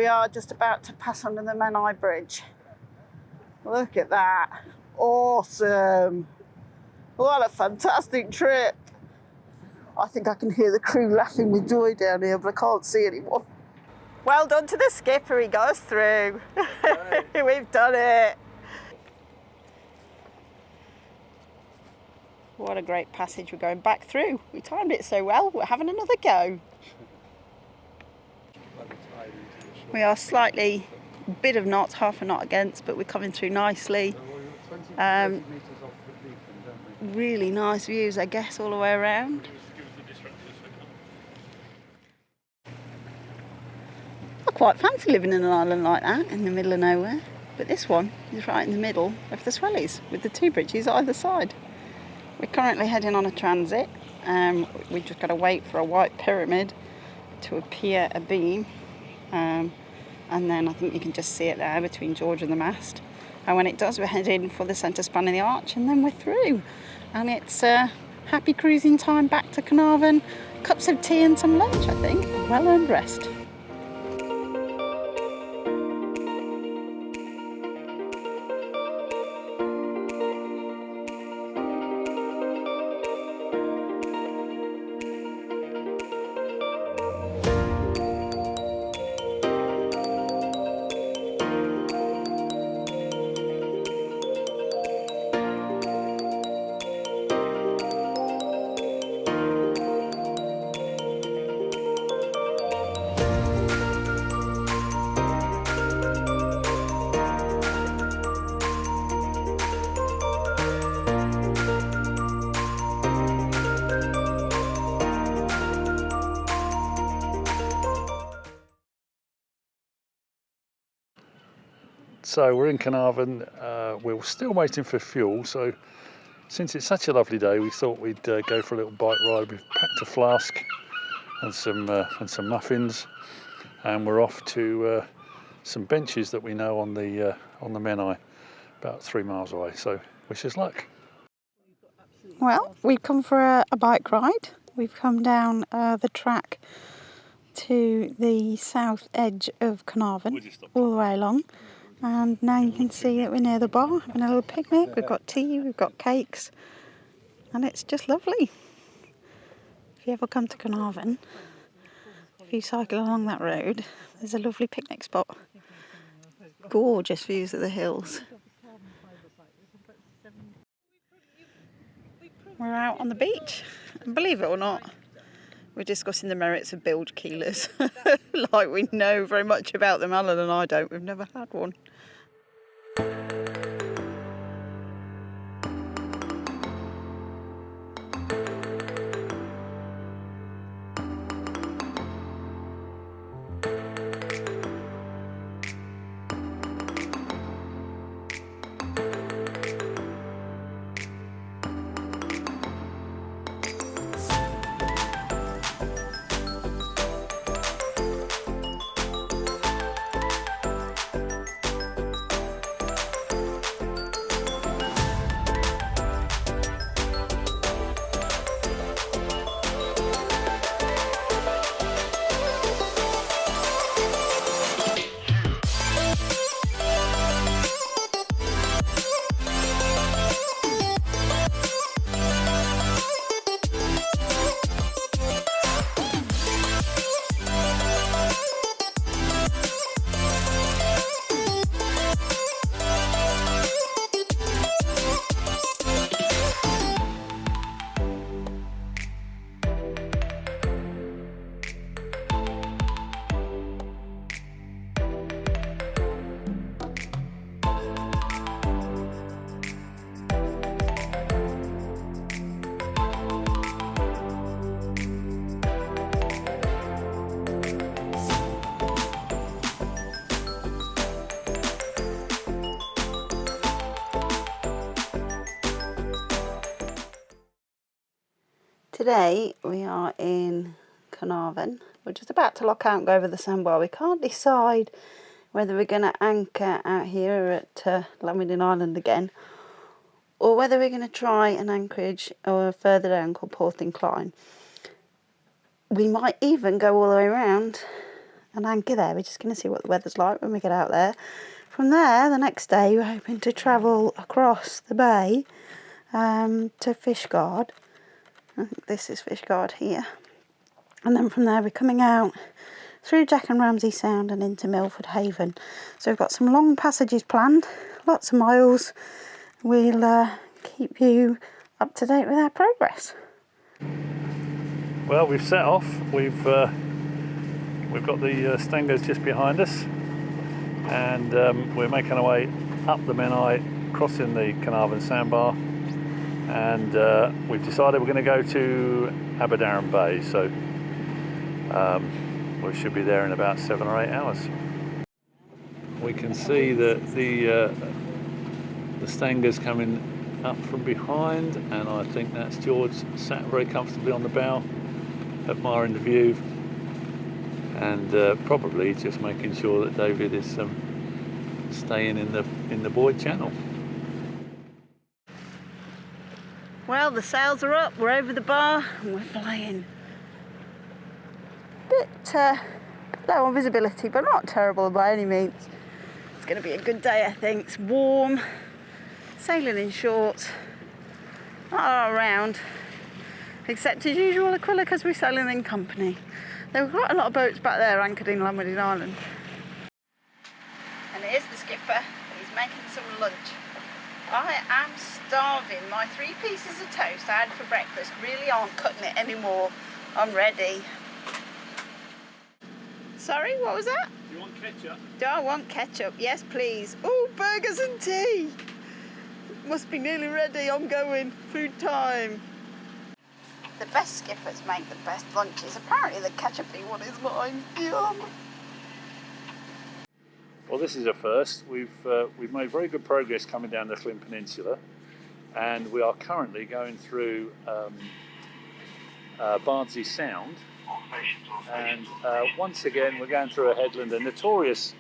we are just about to pass under the Menai Bridge. Look at that. Awesome. What a fantastic trip. I think I can hear the crew laughing with joy down here, but I can't see anyone. Well done to the skipper, he goes through. We've done it. What a great passage we're going back through. We timed it so well, we're having another go. We are slightly, a bit of knots, half a knot against, but we're coming through nicely. Really nice views, I guess, all the way around. I quite fancy living in an island like that, in the middle of nowhere. But this one is right in the middle of the Swellies, with the two bridges either side. We're currently heading on a transit. We've just got to wait for a white pyramid to appear abeam. And then I think you can just see it there between George and the mast. And when it does, we're heading for the centre span of the arch, and then we're through. And it's happy cruising time back to Carnarvon. Cups of tea and some lunch, I think. Well-earned rest. So we're in Carnarvon, we're still waiting for fuel, so since it's such a lovely day we thought we'd go for a little bike ride. We've packed a flask and some muffins, and we're off to some benches that we know on the Menai, about 3 miles away, so wish us luck. Well, we've come for a bike ride. We've come down the track to the south edge of Carnarvon, all the way along. And now you can see that we're near the bar, having a little picnic. We've got tea, we've got cakes, and it's just lovely. If you ever come to Carnarvon, if you cycle along that road, there's a lovely picnic spot. Gorgeous views of the hills. We're out on the beach, and believe it or not, we're discussing the merits of bilge keelers. Like we know very much about them. Alan and I don't. We've never had one. Today we are in Carnarvon. We're just about to lock out and go over the sandbar. We can't decide whether we're going to anchor out here at Lamington Island again, or whether we're going to try an anchorage or further down called Porth Incline. We might even go all the way around and anchor there. We're just going to see what the weather's like when we get out there. From there, the next day, we're hoping to travel across the bay to Fishguard. I think this is Fishguard here. And then from there, we're coming out through Jack and Ramsey Sound and into Milford Haven. So we've got some long passages planned, lots of miles. We'll keep you up to date with our progress. Well, we've set off. We've got the Stangers just behind us, and we're making our way up the Menai, crossing the Carnarvon sandbar, and we've decided we're going to go to Aberdaron Bay. So we should be there in about 7 or 8 hours. We can see that the Stangers coming up from behind, and I think that's George sat very comfortably on the bow, admiring the view, and probably just making sure that David is staying in the buoy channel. Well, the sails are up, we're over the bar, and we're flying. Bit low on visibility, but not terrible by any means. It's going to be a good day, I think. It's warm, sailing in shorts, not all around, except as usual Aquila, because we're sailing in company. There were quite a lot of boats back there anchored in Landwardine Island. And here's the skipper, he's making some lunch. I am starving. My 3 pieces of toast I had for breakfast really aren't cutting it anymore. I'm ready. Sorry, what was that? Do you want ketchup? Do I want ketchup? Yes, please. Oh, burgers and tea. Must be nearly ready. I'm going. Food time. The best skippers make the best lunches. Apparently the ketchupy one is mine. Yum. Well, this is a first. We've made very good progress coming down the Flynn Peninsula, and we are currently going through Bardsey Sound, and once again we're going through a headland, a notorious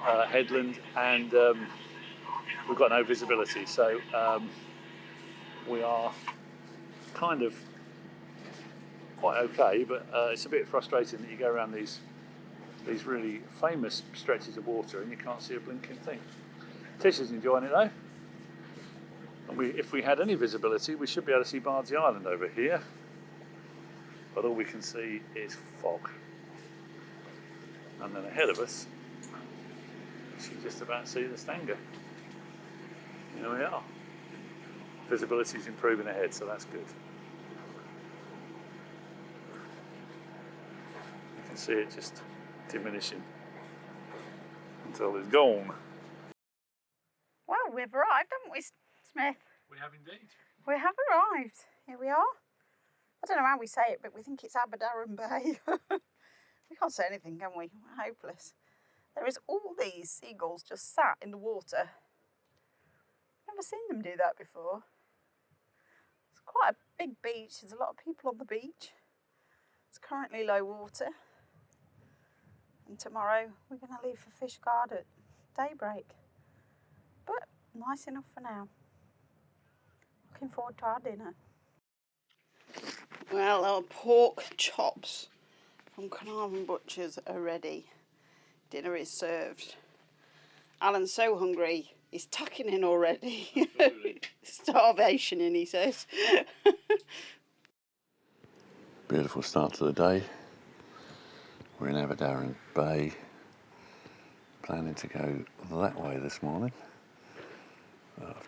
headland, and we've got no visibility, so we are kind of quite okay, but it's a bit frustrating that you go around these really famous stretches of water and you can't see a blinking thing. Tish is enjoying it though, and if we had any visibility we should be able to see Bardsey Island over here, but all we can see is fog. And then ahead of us you can just about see the Stanger. Here we are. Visibility is improving ahead, so that's good. You can see it just diminishing until it's gone. Well, we've arrived, haven't we, Smith? We have indeed. We have arrived. Here we are. I don't know how we say it, but we think it's Aberdaron Bay. We can't say anything, can we? We're hopeless. There is all these seagulls just sat in the water. Never seen them do that before. It's quite a big beach. There's a lot of people on the beach. It's currently low water. And tomorrow we're going to leave for Fishguard at daybreak. But nice enough for now. Looking forward to our dinner. Well, our pork chops from Carnarvon Butchers are ready. Dinner is served. Alan's so hungry, he's tucking in already. Starvation in, he says. Beautiful start to the day. We're in Aberdaron Bay, planning to go that way this morning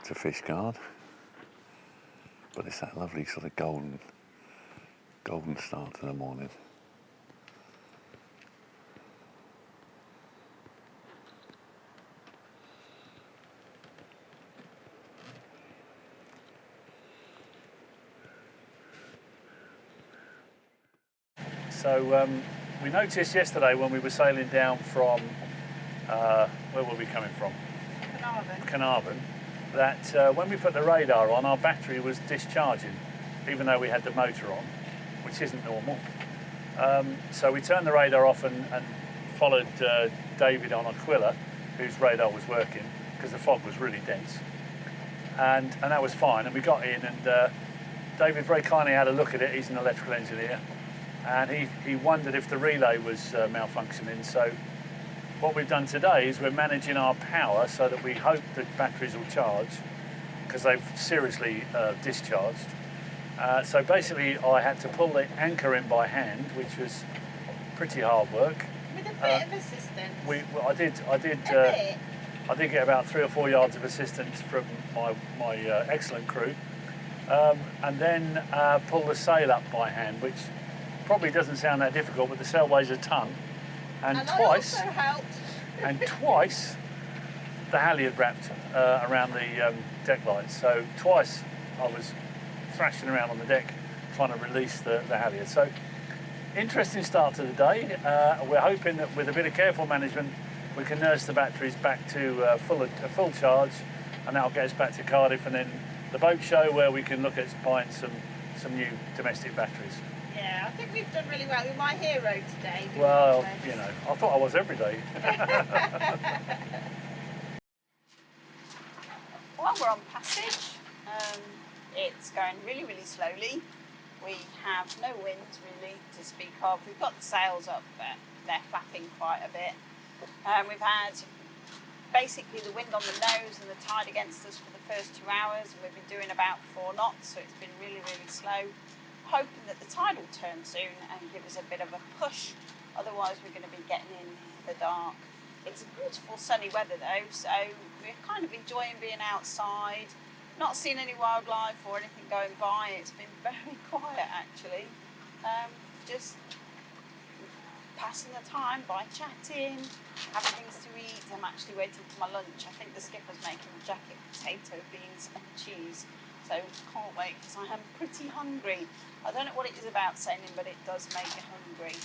to Fishguard, but it's that lovely sort of golden start to the morning. So we noticed yesterday when we were sailing down from, where were we coming from? Carnarvon, that when we put the radar on, our battery was discharging, even though we had the motor on, which isn't normal. So we turned the radar off and followed David on Aquila, whose radar was working, because the fog was really dense. And that was fine, and we got in, and David very kindly had a look at it. He's an electrical engineer, and he wondered if the relay was malfunctioning. So what we've done today is we're managing our power so that we hope the batteries will charge, because they've seriously discharged. So basically I had to pull the anchor in by hand, which was pretty hard work. With a bit of assistance. I did get about 3 or 4 yards of assistance from my excellent crew, and then pull the sail up by hand, which probably doesn't sound that difficult, but the sail weighs a ton, and twice the halyard wrapped around the deck lights. So twice I was thrashing around on the deck trying to release the halyard. So interesting start to the day. We're hoping that with a bit of careful management we can nurse the batteries back to a full charge, and that'll get us back to Cardiff, and then the boat show where we can look at buying some new domestic batteries. Yeah, I think we've done really well. You're my hero today. Well, you know, I thought I was every day. Well, we're on passage. It's going really, really slowly. We have no wind really to speak of. We've got the sails up, but they're flapping quite a bit. We've had basically the wind on the nose and the tide against us for the first 2 hours, and we've been doing about 4 knots, so it's been really, really slow. Hoping that the tide will turn soon and give us a bit of a push, otherwise we're going to be getting in the dark. It's beautiful sunny weather though, so we're kind of enjoying being outside, not seeing any wildlife or anything going by. It's been very quiet actually, just passing the time by chatting, having things to eat. I'm actually waiting for my lunch. I think the skipper's making jacket potato, beans and cheese, so can't wait because I am pretty hungry. I don't know what it is about sailing, but it does make me hungry.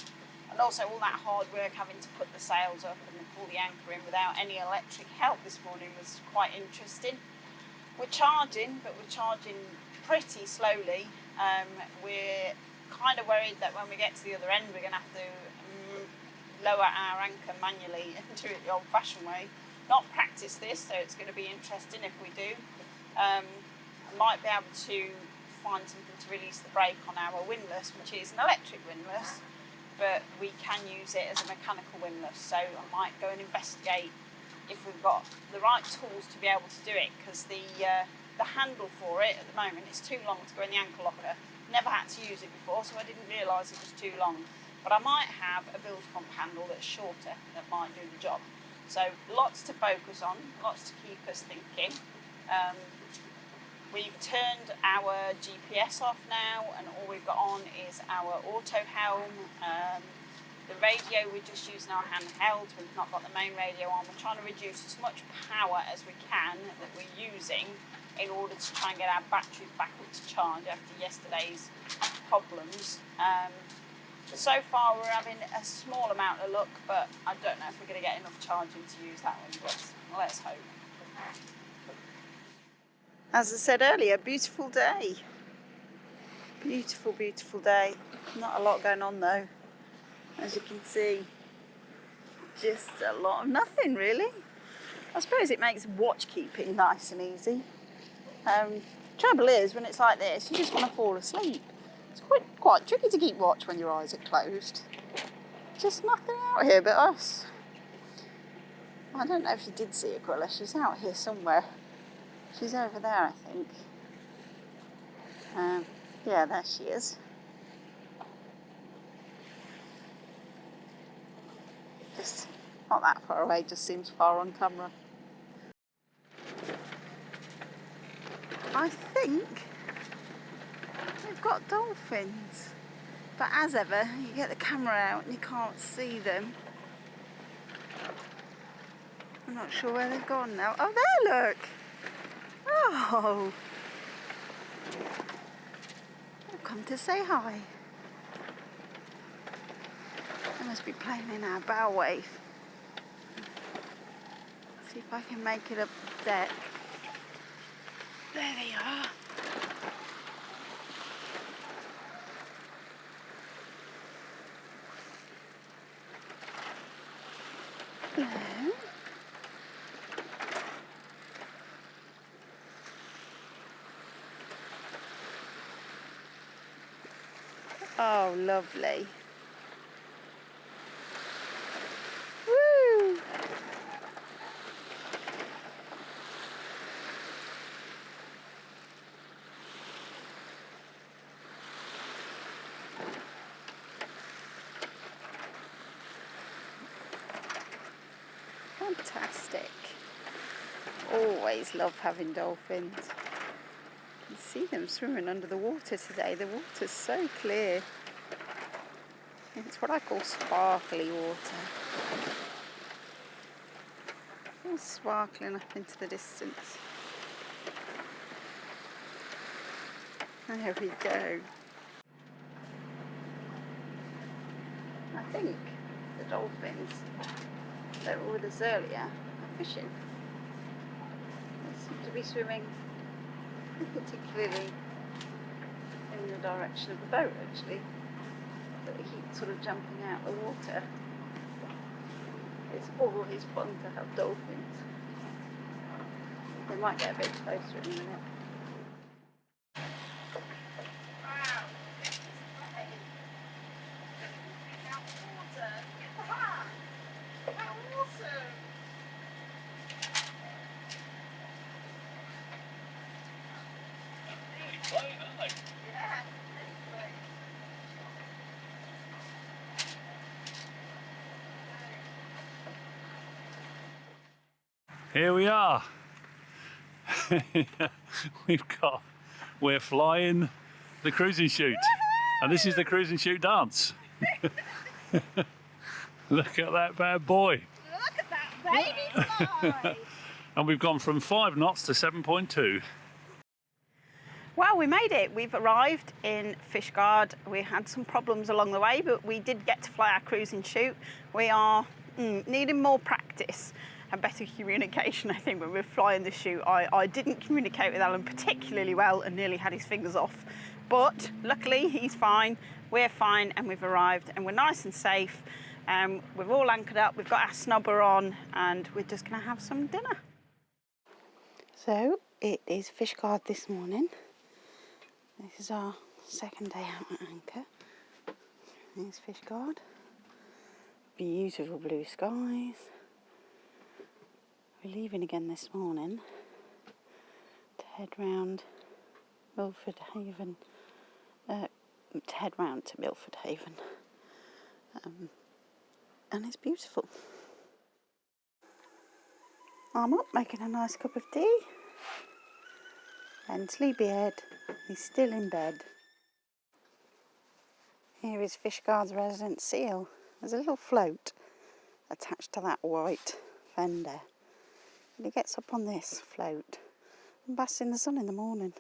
And also all that hard work having to put the sails up and pull the anchor in without any electric help this morning was quite interesting. We're charging, but we're charging pretty slowly. We're kind of worried that when we get to the other end we're going to have to lower our anchor manually and do it the old-fashioned way. Not practice this, so it's going to be interesting if we do. I might be able to find something to release the brake on our windlass, which is an electric windlass, but we can use it as a mechanical windlass. So I might go and investigate if we've got the right tools to be able to do it, because the handle for it at the moment is too long to go in the anchor locker. Never had to use it before, so I didn't realise it was too long. But I might have a bilge pump handle that's shorter that might do the job. So lots to focus on, lots to keep us thinking. We've turned our GPS off now, and all we've got on is our auto helm. The radio we're just using our handheld. We've not got the main radio on. We're trying to reduce as much power as we can that we're using in order to try and get our batteries back up to charge after yesterday's problems. So far we're having a small amount of luck, but I don't know if we're going to get enough charging to use that one. Let's hope. As I said earlier, beautiful day. Beautiful, beautiful day. Not a lot going on though, as you can see. Just a lot of nothing really. I suppose it makes watch keeping nice and easy. Trouble is, when it's like this, you just want to fall asleep. It's quite tricky to keep watch when your eyes are closed. Just nothing out here but us. I don't know if you did see Aquila. She's out here somewhere. She's over there, I think. Yeah, there she is. Just not that far away, just seems far on camera. I think we've got dolphins, but as ever, you get the camera out and you can't see them. I'm not sure where they've gone now. Oh, there, look! Oh! They've come to say hi. They must be playing in our bow wave. See if I can make it up the deck. There they are. Hello. Oh, lovely. Woo! Fantastic. Always love having dolphins. You can see them swimming under the water today. The water's so clear. It's what I call sparkly water. All sparkling up into the distance. There we go. I think the dolphins that were with us earlier are fishing. They seem to be swimming particularly in the direction of the boat, actually. But they keep sort of jumping out the water. It's always fun to have dolphins. They might get a bit closer in a minute. Wow! How awesome! Yeah. Here we are. We're flying the cruising chute, and this is the cruising chute dance. Look at that bad boy. Look at that baby fly! And we've gone from 5 knots to 7.2. Well, we made it. We've arrived in Fishguard. We had some problems along the way, but we did get to fly our cruising chute. We are needing more practice and better communication, I think, when we're flying the chute. I didn't communicate with Alan particularly well and nearly had his fingers off. But luckily, he's fine, we're fine, and we've arrived, and we're nice and safe. We've all anchored up, we've got our snubber on, and we're just going to have some dinner. So, it is Fishguard this morning. This is our second day out at anchor. Here's Fishguard. Beautiful blue skies. We're leaving again this morning to head round Milford Haven. To head round to Milford Haven. And it's beautiful. I'm up making a nice cup of tea. And sleepyhead, he's still in bed. Here is Fishguard's resident seal. There's a little float attached to that white fender. And he gets up on this float and basks in the sun in the morning.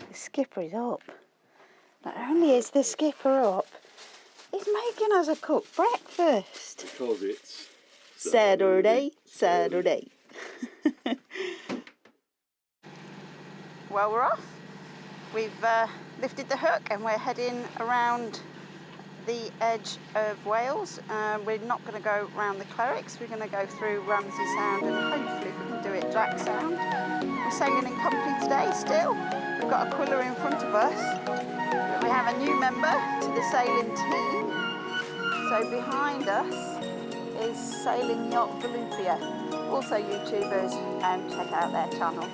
The skipper is up. Not only is the skipper up, he's making us a cooked breakfast. Because it's Saturday. Well, we're off. We've lifted the hook and we're heading around the edge of Wales. We're not going to go round the Clerics. We're going to go through Ramsey Sound and hopefully, if we can do it, Jack Sound. We're sailing in company today still. We've got Aquila in front of us. But we have a new member to the sailing team. So behind us is Sailing Yacht Volupia. Also YouTubers, and check out their channel.